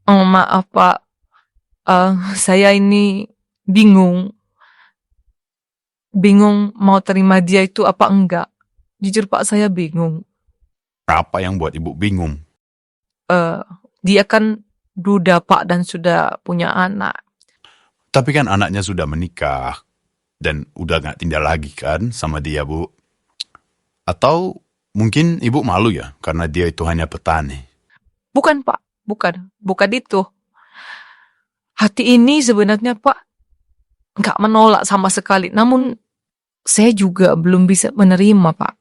Oh, maaf Pak, saya ini bingung. Bingung mau terima dia itu apa enggak. Jujur Pak, saya bingung. Apa yang buat ibu bingung? Dia kan duda Pak dan sudah punya anak. Tapi kan anaknya sudah menikah dan udah gak tinggal lagi kan sama dia, Bu. Atau mungkin ibu malu ya karena dia itu hanya petani. Bukan Pak, bukan itu. Hati ini sebenarnya Pak nggak menolak sama sekali. Namun saya juga belum bisa menerima Pak.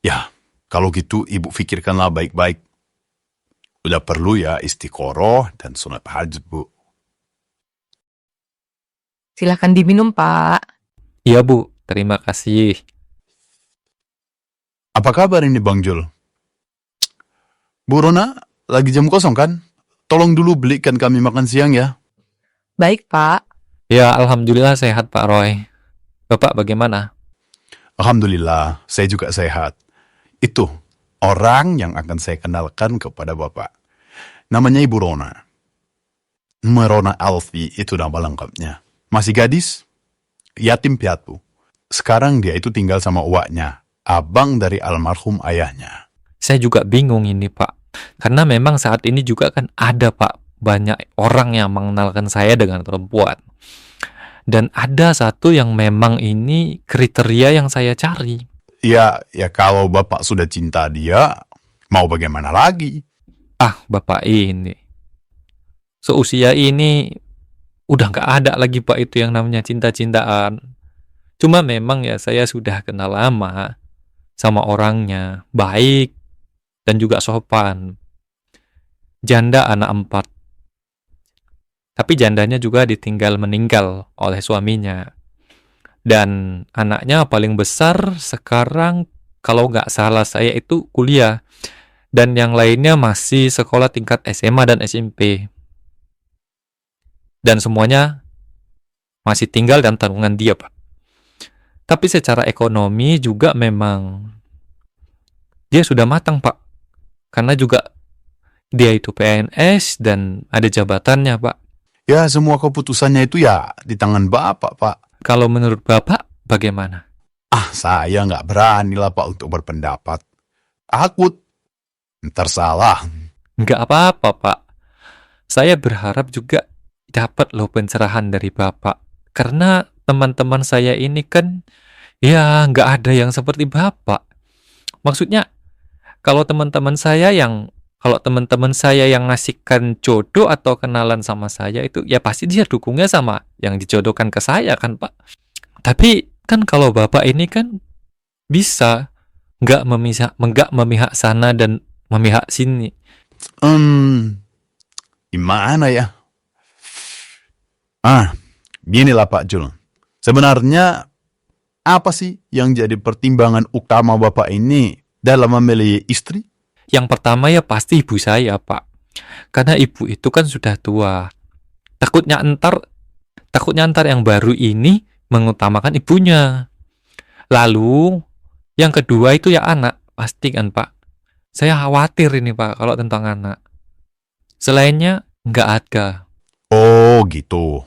Ya, kalau gitu ibu pikirkanlah baik-baik. Udah perlu ya istiqoroh dan sunat tahajud, Bu. Silahkan diminum Pak. Iya Bu, terima kasih. Apa kabar ini Bang Jul? Bu Rona, lagi jam kosong kan? Tolong dulu belikan kami makan siang ya. Baik Pak. Ya, Alhamdulillah sehat Pak Roy. Bapak bagaimana? Alhamdulillah, saya juga sehat. Itu orang yang akan saya kenalkan kepada Bapak. Namanya Ibu Rona. Rona Alfi itu nama lengkapnya. Masih gadis, yatim piatu. Sekarang dia itu tinggal sama uaknya, abang dari almarhum ayahnya. Saya juga bingung ini Pak. Karena memang saat ini juga kan ada Pak, banyak orang yang mengenalkan saya dengan perempuan. Dan ada satu yang memang ini kriteria yang saya cari. Ya kalau Bapak sudah cinta dia, mau bagaimana lagi? Ah, Bapak ini. Seusia ini udah nggak ada lagi Pak itu yang namanya cinta-cintaan. Cuma memang ya saya sudah kenal lama sama orangnya, baik dan juga sopan. Janda anak 4. Tapi jandanya juga ditinggal meninggal oleh suaminya. Dan anaknya paling besar sekarang kalau nggak salah saya itu kuliah. Dan yang lainnya masih sekolah tingkat SMA dan SMP. Dan semuanya masih tinggal dan tanggungan dia Pak. Tapi secara ekonomi juga memang dia sudah matang Pak. Karena juga dia itu PNS dan ada jabatannya Pak. Ya semua keputusannya itu ya di tangan Bapak, Pak. Kalau menurut Bapak bagaimana? Saya nggak berani lah Pak untuk berpendapat. Takut ntar salah. Nggak apa-apa Pak. Saya berharap juga dapat loh pencerahan dari Bapak. Karena teman-teman saya ini kan ya nggak ada yang seperti Bapak. Maksudnya kalau teman-teman saya yang ngasihkan jodoh atau kenalan sama saya itu ya pasti dia dukungnya sama yang dijodohkan ke saya kan Pak. Tapi kan kalau Bapak ini kan bisa nggak memihak sana dan memihak sini. Gimana ya? Ginilah Pak Jul. Sebenarnya apa sih yang jadi pertimbangan utama Bapak ini dalam memilih istri? Yang pertama ya pasti ibu saya Pak. Karena ibu itu kan sudah tua. Takutnya ntar yang baru ini mengutamakan ibunya. Lalu yang kedua itu ya anak. Pasti kan Pak. Saya khawatir ini Pak kalau tentang anak. Selainnya nggak ada. Oh gitu.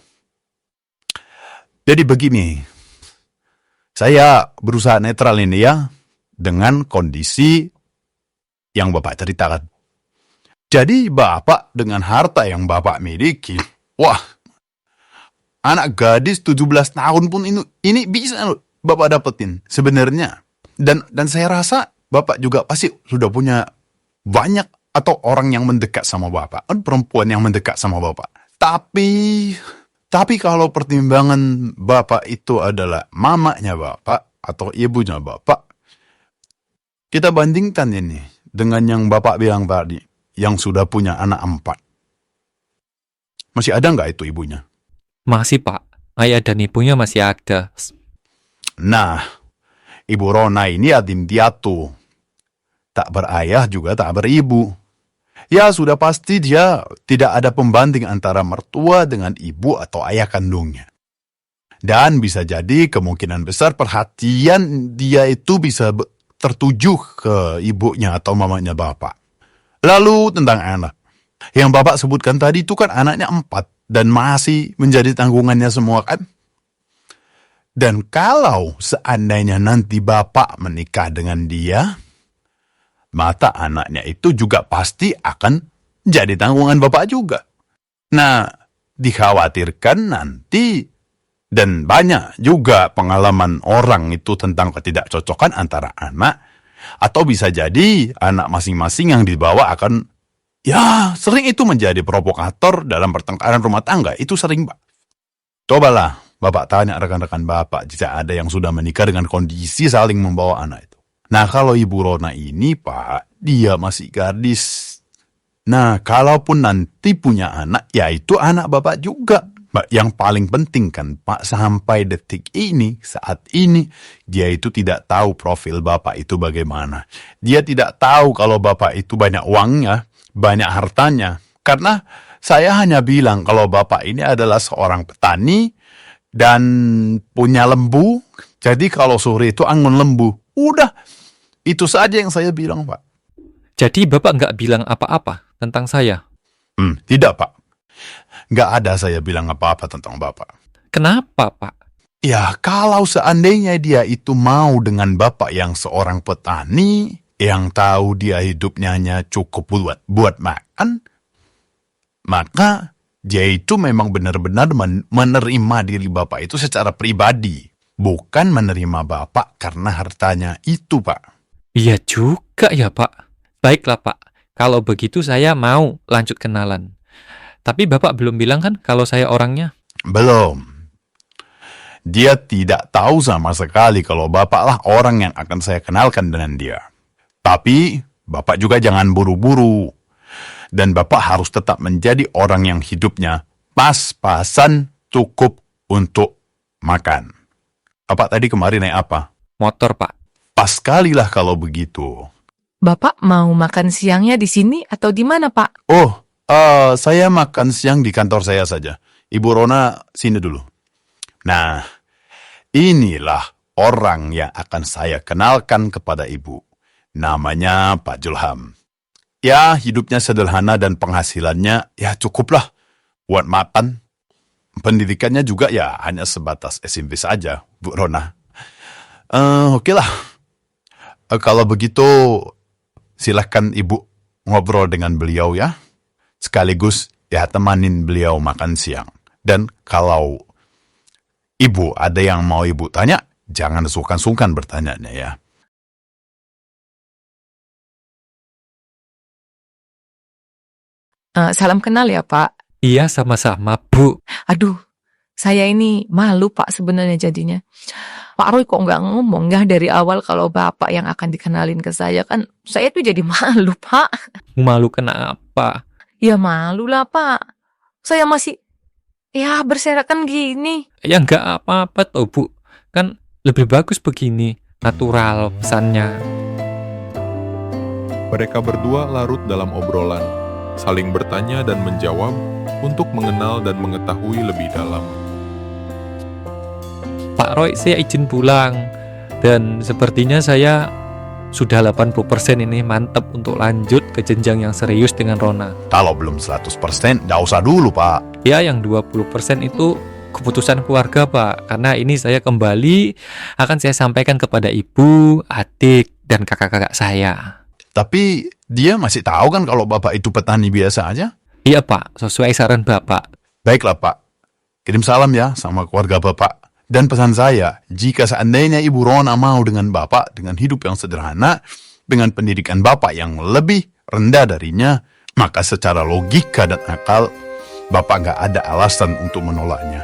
Jadi begini. Saya berusaha netral ini ya. Dengan kondisi yang Bapak ceritakan. Jadi Bapak dengan harta yang Bapak miliki, wah, anak gadis 17 tahun pun ini bisa Bapak dapetin sebenarnya. Dan saya rasa Bapak juga pasti sudah punya banyak atau orang yang mendekat sama Bapak, perempuan yang mendekat sama Bapak. Tapi kalau pertimbangan Bapak itu adalah mamanya Bapak atau ibunya Bapak, kita bandingkan ini dengan yang Bapak bilang tadi, yang sudah punya anak 4. Masih ada nggak itu ibunya? Masih Pak, ayah dan ibunya masih ada. Nah, Ibu Rona ini yatim piatu. Tak berayah juga tak beribu. Ya sudah pasti dia tidak ada pembanding antara mertua dengan ibu atau ayah kandungnya. Dan bisa jadi kemungkinan besar perhatian dia itu bisa tertuju ke ibunya atau mamanya Bapak. Lalu tentang anak. Yang Bapak sebutkan tadi itu kan anaknya 4 dan masih menjadi tanggungannya semua kan? Dan kalau seandainya nanti Bapak menikah dengan dia, maka anaknya itu juga pasti akan jadi tanggungan Bapak juga. Nah, dikhawatirkan nanti, dan banyak juga pengalaman orang itu tentang ketidakcocokan antara anak, atau bisa jadi anak masing-masing yang dibawa akan, ya sering itu menjadi provokator dalam pertengkaran rumah tangga. Itu sering, Pak. Cobalah Bapak tanya rekan-rekan Bapak jika ada yang sudah menikah dengan kondisi saling membawa anak itu. Nah, kalau Ibu Rona ini, Pak, dia masih gadis. Nah, kalaupun nanti punya anak, ya itu anak Bapak juga. Yang paling penting kan, Pak, sampai detik ini, saat ini, dia itu tidak tahu profil Bapak itu bagaimana. Dia tidak tahu kalau Bapak itu banyak uangnya, banyak hartanya. Karena saya hanya bilang kalau Bapak ini adalah seorang petani dan punya lembu. Jadi kalau sore itu angon lembu. Udah, itu saja yang saya bilang, Pak. Jadi Bapak nggak bilang apa-apa tentang saya? Tidak, Pak. Nggak ada saya bilang apa-apa tentang Bapak. Kenapa, Pak? Ya, kalau seandainya dia itu mau dengan Bapak yang seorang petani, yang tahu dia hidupnya hanya cukup buat makan, maka dia itu memang benar-benar menerima diri Bapak itu secara pribadi. Bukan menerima Bapak karena hartanya itu, Pak. Iya juga ya, Pak. Baiklah, Pak. Kalau begitu saya mau lanjut kenalan. Tapi Bapak belum bilang kan kalau saya orangnya? Belum. Dia tidak tahu sama sekali kalau Bapak lah orang yang akan saya kenalkan dengan dia. Tapi Bapak juga jangan buru-buru. Dan Bapak harus tetap menjadi orang yang hidupnya pas-pasan cukup untuk makan. Bapak tadi kemarin naik apa? Motor, Pak. Pas sekali lah kalau begitu. Bapak mau makan siangnya di sini atau di mana, Pak? Oh, saya makan siang di kantor saya saja. Ibu Rona, sini dulu. Nah, inilah orang yang akan saya kenalkan kepada Ibu. Namanya Pak Julham. Ya, hidupnya sederhana dan penghasilannya ya cukuplah buat makan. Pendidikannya juga ya hanya sebatas SMP saja, Bu Rona. Oke lah. Kalau begitu, silahkan Ibu ngobrol dengan beliau ya. Sekaligus ya temanin beliau makan siang. Dan kalau Ibu ada yang mau Ibu tanya, jangan sungkan-sungkan bertanyanya ya. Salam kenal ya, Pak. Iya, sama-sama, Bu. Aduh, saya ini malu, Pak, sebenarnya jadinya. Pak Roy kok nggak ngomong ya dari awal kalau Bapak yang akan dikenalin ke saya, kan saya tuh jadi malu, Pak. Malu kenapa? Ya malu lah, Pak. Saya masih ya berserakan gini. Ya nggak apa-apa toh, Bu. Kan lebih bagus begini, natural pesannya. Mereka berdua larut dalam obrolan, saling bertanya dan menjawab untuk mengenal dan mengetahui lebih dalam. Pak Roy, saya izin pulang. Dan sepertinya saya sudah 80% ini mantep untuk lanjut ke jenjang yang serius dengan Rona. Kalau belum 100%, nggak usah dulu, Pak. Ya, yang 20% itu keputusan keluarga, Pak. Karena ini saya kembali akan saya sampaikan kepada ibu, adik, dan kakak-kakak saya. Tapi dia masih tahu kan kalau Bapak itu petani biasa aja? Iya, Pak. Sesuai saran Bapak. Baiklah, Pak. Kirim salam ya sama keluarga Bapak. Dan pesan saya, jika seandainya Ibu Rona mau dengan Bapak, dengan hidup yang sederhana, dengan pendidikan Bapak yang lebih rendah darinya, maka secara logika dan akal, Bapak nggak ada alasan untuk menolaknya.